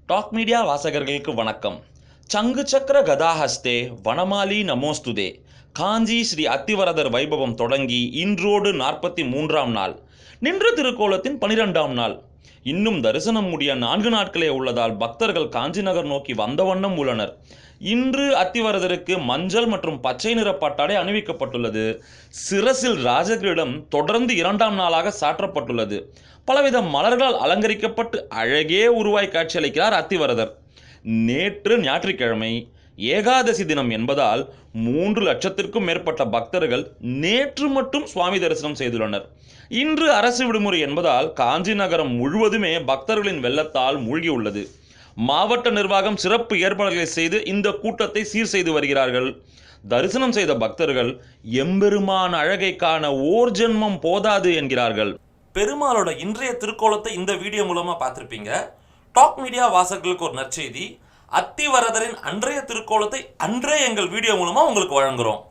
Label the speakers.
Speaker 1: Talk media வாசகர்களுக்கு வணக்கம். சங்கு சக்கர கதாஹஸ்தே வனமாலி நமோஸ்துதே. காஞ்சி ஸ்ரீ அத்திவரதர் வைபவம் தொடங்கி இன்றோடு 43ஆம் நாள். நின்ற திருக்கோலத்தின் 12ஆம் நாள். இன்னும் தரிசனம் முடிய 4 நாட்களே உள்ளதால் பக்தர்கள் காஞ்சி நகர் நோக்கி வந்த வண்ணம் உள்ளனர். இன்று அத்திவரதருக்கு மஞ்சள் மற்றும் பச்சை நிற பட்டாடை அணிவிக்கப்பட்டுள்ளது. சிரசில் ராஜகிரீடம் தொடர்ந்து 2ஆம் நாளாக சாற்றப்பட்டுள்ளது. பலவித மலர்களால் அலங்கரிக்கப்பட்டு அழகே உருவாய் காட்சியளிக்கிறார் அத்திவரதர். நேற்று ஞாயிற்றுக்கிழமை ஏகாதசி தினம் என்பதால் 3 லட்சத்திற்கும் மேற்பட்ட பக்தர்கள் நேற்று மட்டும் சுவாமி தரிசனம் செய்துள்ளனர். இன்று அரசு விடுமுறை என்பதால் காஞ்சி நகரம் முழுவதுமே பக்தர்களின் வெள்ளத்தால் மூழ்கியுள்ளது. மாவட்ட நிர்வாகம் சிறப்பு ஏற்பாடுகளை செய்து இந்த கூட்டத்தை சீர் செய்து வருகிறார்கள். தரிசனம் செய்த பக்தர்கள் எம்பெருமான் அழகை காண ஓர் ஜென்மம் போதாது என்கிறார்கள். பெருமாளோட இன்றைய திருக்கோலத்தை இந்த வீடியோ மூலமா பார்த்திருப்பீங்க. டாக் மீடியா வாசகர்களுக்கு ஒரு நற்செய்தி. அத்திவரதரின் அன்றைய திருக்கோலத்தை அன்றே எங்கள் வீடியோ மூலமா உங்களுக்கு வழங்குறோம்.